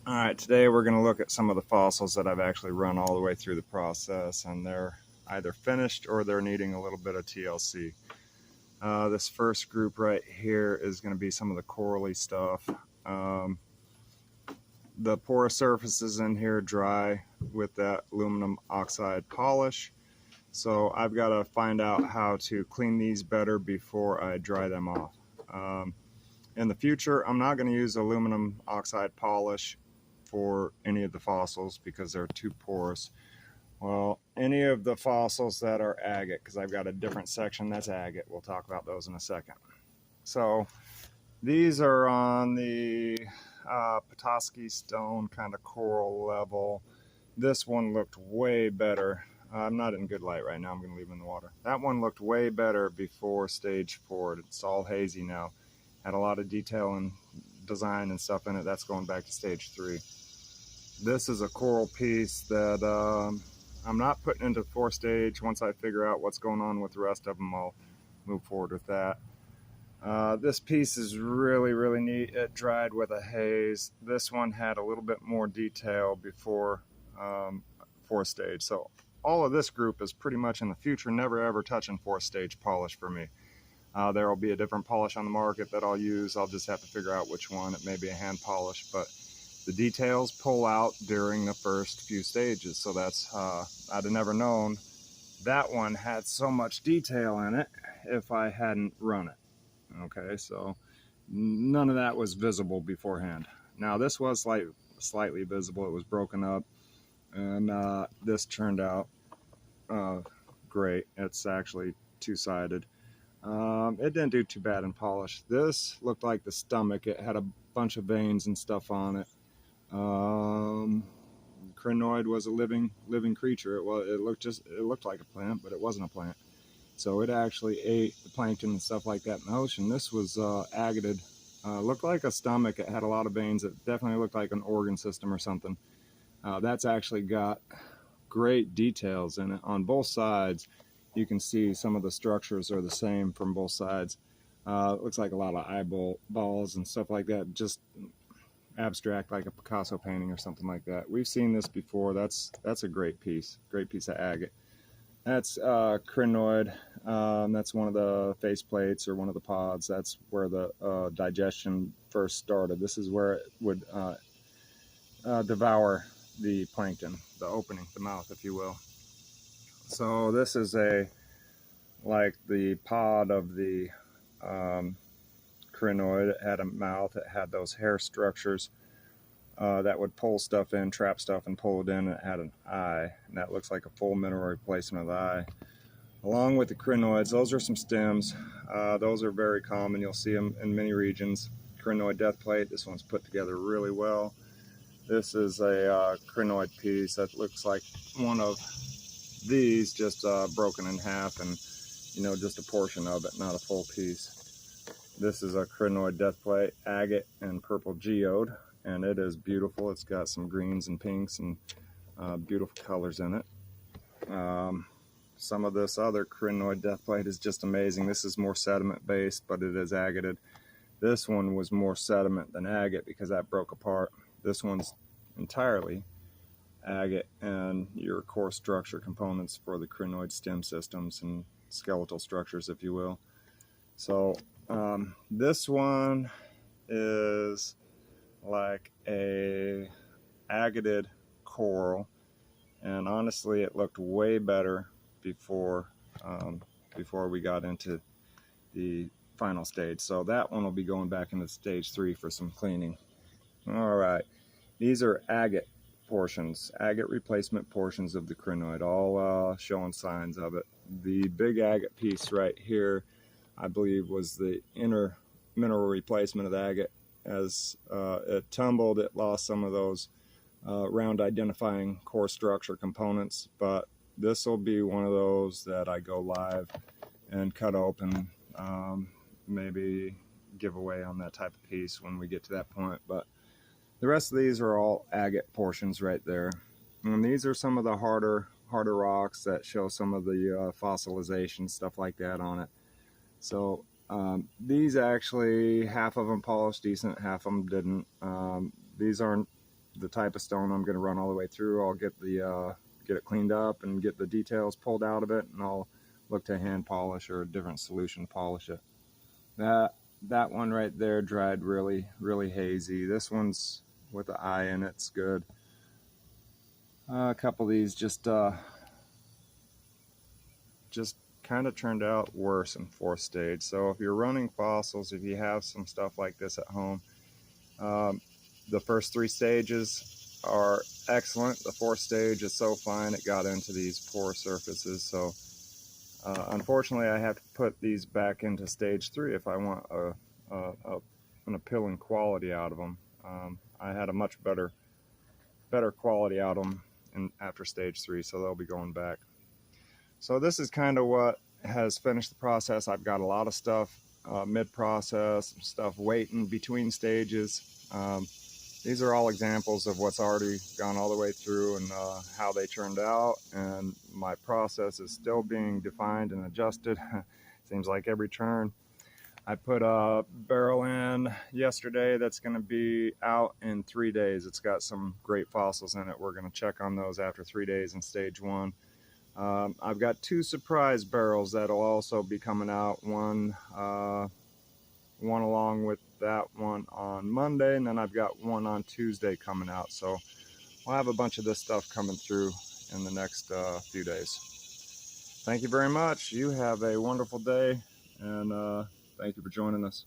Alright, today we're going to look at some of the fossils that I've actually run all the way through the process, and they're either finished or they're needing a little bit of TLC. This first group right here is going to be some of the corally stuff. The porous surfaces in here dry with that aluminum oxide polish, so I've got to find out how to clean these better before I dry them off. In the future, I'm not going to use aluminum oxide polish for any of the fossils because they're too porous. Well, any of the fossils that are agate, because I've got a different section that's agate. We'll talk about those in a second. So these are on the Petoskey stone kind of coral level. This one looked way better. I'm not in good light right now. I'm going to leave them in the water. That one looked way better before stage 4. It's all hazy now. Had a lot of detail and design and stuff in it. That's going back to stage 3. This is a coral piece that I'm not putting into 4 stage. Once I figure out what's going on with the rest of them, I'll move forward with that. This piece is really, really neat. It dried with a haze. This one had a little bit more detail before 4 stage. So all of this group is pretty much in the future, never ever touching 4 stage polish for me. There will be a different polish on the market that I'll use. I'll just have to figure out which one. It may be a hand polish, but the details pull out during the first few stages. So that's, I'd have never known that one had so much detail in it if I hadn't run it. Okay, so none of that was visible beforehand. Now this was slightly visible. It was broken up, and this turned out great. It's actually two-sided. It didn't do too bad in polish. This looked like the stomach. It had a bunch of veins and stuff on it. Crinoid was a living creature. It looked like a plant, but it wasn't a plant. So it actually ate the plankton and stuff like that in the ocean. This was agated. Looked like a stomach. It had a lot of veins. It definitely looked like an organ system or something. That's actually got great details in it on both sides. You can see some of the structures are the same from both sides. It looks like a lot of eyeballs and stuff like that. Just abstract, like a Picasso painting or something like that. We've seen this before. That's a great piece of agate. That's crinoid. That's one of the face plates or one of the pods. That's where the digestion first started. This is where it would devour the plankton, the opening, the mouth, if you will. So this is like the pod of the crinoid. It had a mouth. It had those hair structures that would pull stuff in, trap stuff, and pull it in. It had an eye, and that looks like a full mineral replacement of the eye. Along with the crinoids, those are some stems. Those are very common. You'll see them in many regions. Crinoid death plate. This one's put together really well. This is a crinoid piece that looks like one of these, just broken in half, and just a portion of it, not a full piece. This is a crinoid death plate, agate and purple geode, and it is beautiful. It's got some greens and pinks and beautiful colors in it. Some of this other crinoid death plate is just amazing. This is more sediment based, but it is agated. This one was more sediment than agate because that broke apart. This one's entirely agate, and your core structure components for the crinoid stem systems and skeletal structures, if you will. So this one is like a agated coral, and honestly it looked way better before we got into the final stage. So that one will be going back into stage 3 for some cleaning. All right, these are agate portions, agate replacement portions of the crinoid, all showing signs of it. The big agate piece right here, I believe, was the inner mineral replacement of the agate. As it tumbled, it lost some of those round identifying core structure components, but this will be one of those that I go live and cut open, maybe give away on that type of piece when we get to that point. But the rest of these are all agate portions right there. And these are some of the harder rocks that show some of the fossilization, stuff like that on it. So these actually, half of them polished decent, half of them didn't. These aren't the type of stone I'm going to run all the way through. I'll get it cleaned up and get the details pulled out of it, and I'll look to hand polish or a different solution to polish it. That one right there dried really hazy. This one's with the eye in it's good. A couple of these just kind of turned out worse in fourth stage. So if you're running fossils, if you have some stuff like this at home, the first 3 stages are excellent. The 4th stage is so fine it got into these poor surfaces. So unfortunately, I have to put these back into stage 3 if I want an appealing quality out of them. I had a much better quality out of them after stage 3, so they'll be going back. So this is kind of what has finished the process. I've got a lot of stuff mid-process, stuff waiting between stages. These are all examples of what's already gone all the way through and how they turned out, and my process is still being defined and adjusted. Seems like every turn. I put a barrel in yesterday that's going to be out in 3 days. It's got some great fossils in it. We're going to check on those after 3 days in stage 1. I've got 2 surprise barrels that'll also be coming out. One along with that one on Monday, and then I've got one on Tuesday coming out. So we'll have a bunch of this stuff coming through in the next few days. Thank you very much. You have a wonderful day, and thank you for joining us.